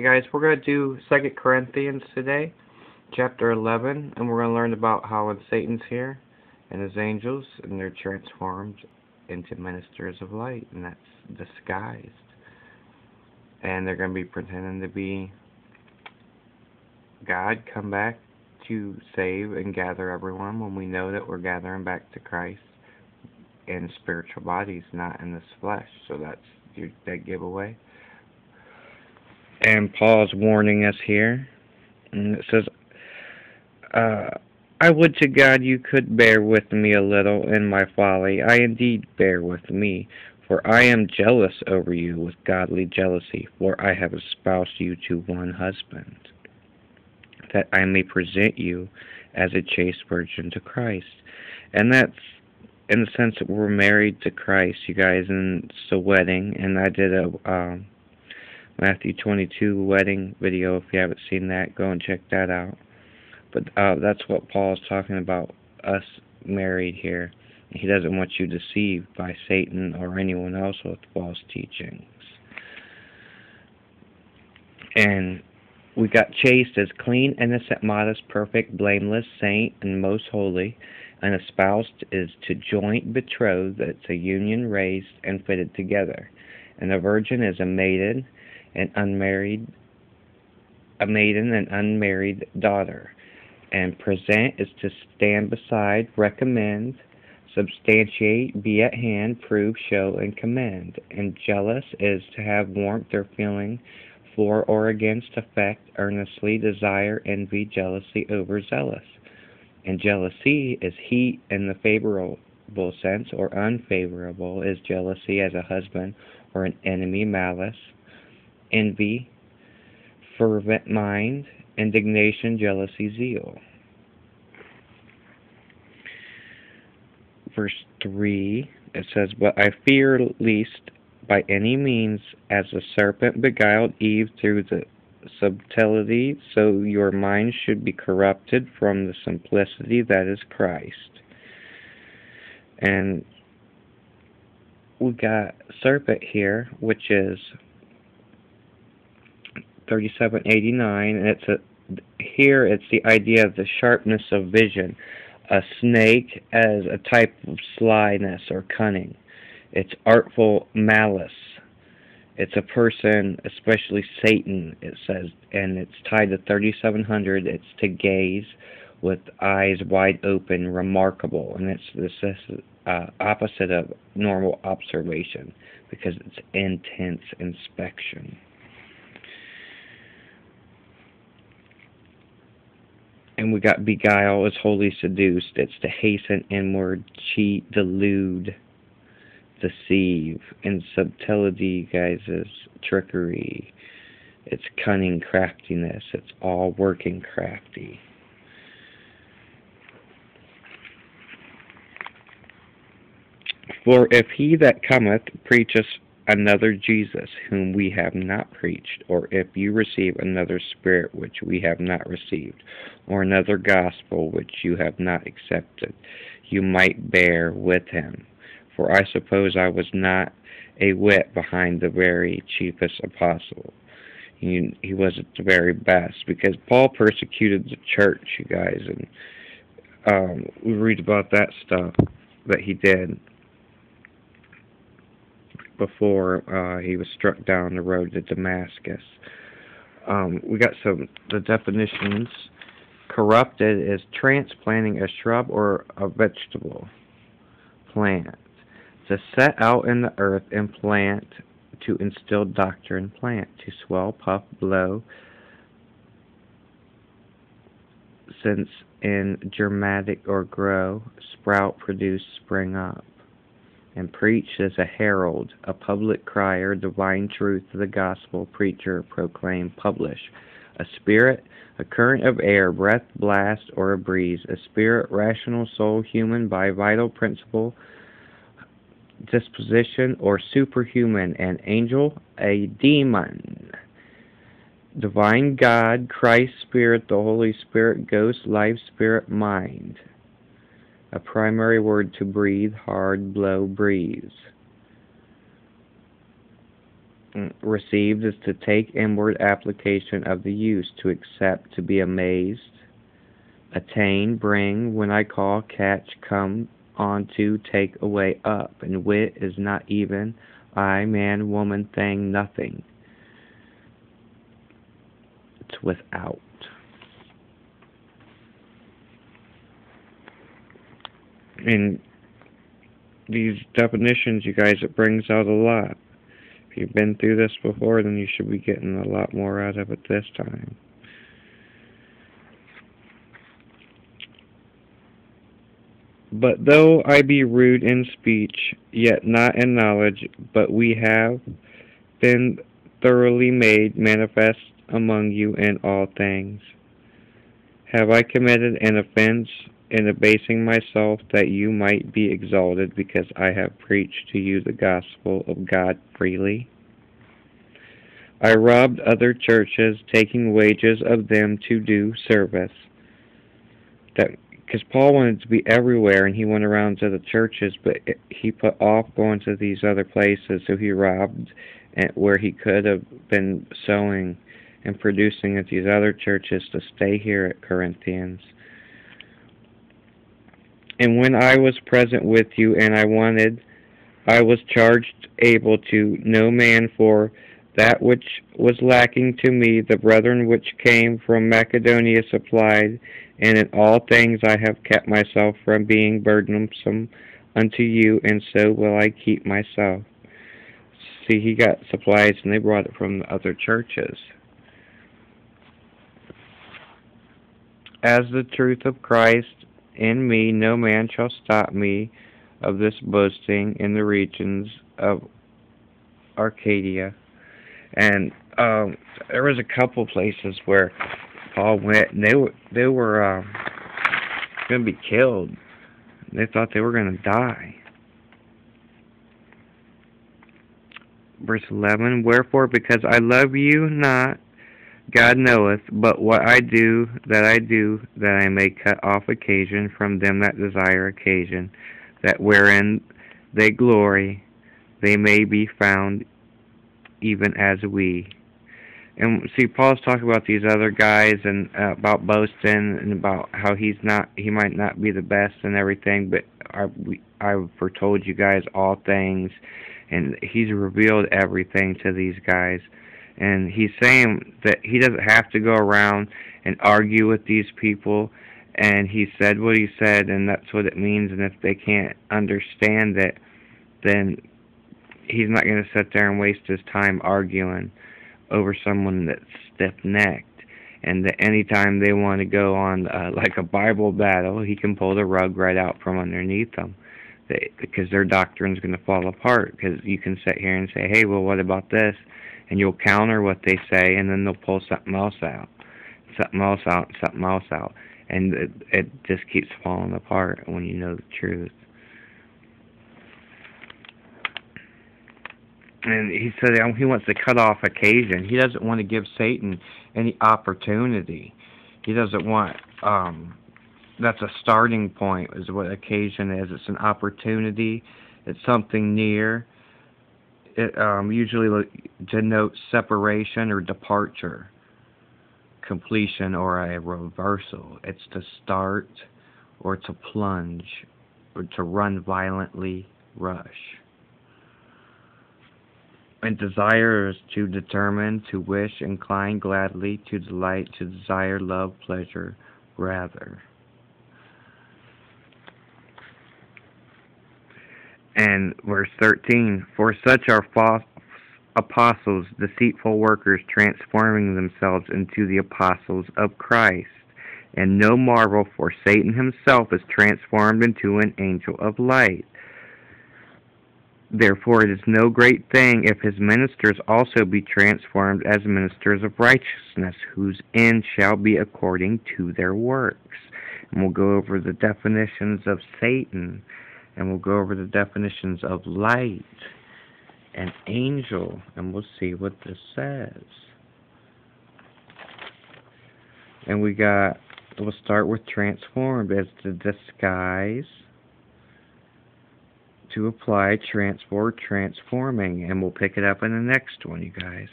Hey guys, we're going to do 2 Corinthians today, chapter 11, and we're going to learn about how when Satan's here and his angels, and they're transformed into ministers of light, and that's disguised. And they're going to be pretending to be God, come back to save and gather everyone when we know that we're gathering back to Christ in spiritual bodies, not in this flesh. So that's your dead giveaway. And Paul's warning us here. And it says, I would to God you could bear with me a little in my folly. I indeed bear with me. For I am jealous over you with godly jealousy, for I have espoused you to one husband, that I may present you as a chaste virgin to Christ. And that's in the sense that we're married to Christ, you guys, and it's a wedding. And I did a Matthew 22 wedding video. If you haven't seen that, go and check that out. But that's what Paul is talking about, us married here. He doesn't want you deceived by Satan or anyone else with false teachings. And we got chaste as clean, innocent, modest, perfect, blameless, saint, and most holy. And espoused is to joint betrothed. It's a union raised and fitted together. And a virgin is a maiden and unmarried daughter. And present is to stand beside, recommend, substantiate, be at hand, prove, show, and commend. And jealous is to have warmth or feeling for or against, affect, earnestly, desire, envy, jealousy, overzealous. And jealousy is heat in the favorable sense, or unfavorable is jealousy as a husband or an enemy, malice, envy, fervent mind, indignation, jealousy, zeal. Verse 3, it says, But I fear lest by any means, as the serpent beguiled Eve through the subtlety, so your mind should be corrupted from the simplicity that is Christ. And we got serpent here, which is 3789, and here it's the idea of the sharpness of vision. A snake as a type of slyness or cunning. It's artful malice. It's a person, especially Satan, it says, and it's tied to 3700. It's to gaze with eyes wide open, remarkable, and it's this opposite of normal observation because it's intense inspection. And we got beguile is wholly seduced. It's to hasten inward, cheat, delude, deceive. And subtlety, guys, is trickery. It's cunning craftiness. It's all working crafty. For if he that cometh preacheth another Jesus, whom we have not preached, or if you receive another spirit which we have not received, or another gospel which you have not accepted, you might bear with him. For I suppose I was not a whit behind the very chiefest apostle. He wasn't the very best, because Paul persecuted the church, you guys, and we read about that stuff that he did before he was struck down the road to Damascus. We got the definitions. Corrupted is transplanting a shrub or a vegetable plant. To set out in the earth and plant, to instill doctrine, plant. To swell, puff, blow, since in dramatic or grow, sprout, produce, spring up. And preach is a herald, a public crier, divine truth, the gospel, preacher, proclaim, publish. A spirit, a current of air, breath, blast, or a breeze. A spirit, rational soul, human by vital principle, disposition, or superhuman. An angel, a demon. Divine God, Christ, Spirit, the Holy Spirit, Ghost, Life, Spirit, Mind. A primary word, to breathe, hard, blow, breeze. Received is to take inward application of the use, to accept, to be amazed, attain, bring, when I call, catch, come on to, take away, up. And wit is not even, I, man, woman, thing, nothing. It's without. In these definitions, you guys, it brings out a lot. If you've been through this before, then you should be getting a lot more out of it this time. But though I be rude in speech, yet not in knowledge, but we have been thoroughly made manifest among you in all things. Have I committed an offense in abasing myself that you might be exalted because I have preached to you the gospel of God freely? I robbed other churches, taking wages of them to do service. That because Paul wanted to be everywhere, and he went around to the churches, but he put off going to these other places, so he robbed where he could have been sowing and producing at these other churches to stay here at Corinthians. And when I was present with you, and I was charged able to no man for that which was lacking to me, the brethren which came from Macedonia supplied, and in all things I have kept myself from being burdensome unto you, and so will I keep myself. See, he got supplies, and they brought it from the other churches. As the truth of Christ in me, no man shall stop me of this boasting in the regions of Arcadia. And there was a couple places where Paul went, and they were going to be killed. They thought they were going to die. Verse 11, wherefore, because I love you not, God knoweth, but what I do, that I may cut off occasion from them that desire occasion, that wherein they glory, they may be found even as we. And see, Paul's talking about these other guys and about boasting and about how he might not be the best and everything, but I've foretold you guys all things, and he's revealed everything to these guys. And he's saying that he doesn't have to go around and argue with these people, and he said what he said, and that's what it means. And if they can't understand it, then he's not going to sit there and waste his time arguing over someone that's stiff-necked. And that anytime they want to go on like a Bible battle, he can pull the rug right out from underneath them, because their doctrine's going to fall apart. Because you can sit here and say, hey, well, what about this? And you'll counter what they say, and then they'll pull something else out, and it just keeps falling apart when you know the truth. And he said he wants to cut off occasion. He doesn't want to give Satan any opportunity. He doesn't want, that's a starting point, is what occasion is. It's an opportunity. It's something near. It usually denotes separation or departure, completion or a reversal. It's to start or to plunge or to run violently, rush. And desire is to determine, to wish, incline gladly, to delight, to desire, love, pleasure, rather. And verse 13, for such are false apostles, deceitful workers, transforming themselves into the apostles of Christ. And no marvel, for Satan himself is transformed into an angel of light. Therefore it is no great thing if his ministers also be transformed as ministers of righteousness, whose end shall be according to their works. And we'll go over the definitions of Satan, and we'll go over the definitions of light and angel, and we'll see what this says. And we'll start with transformed as the disguise, to apply transport transforming, and we'll pick it up in the next one, you guys.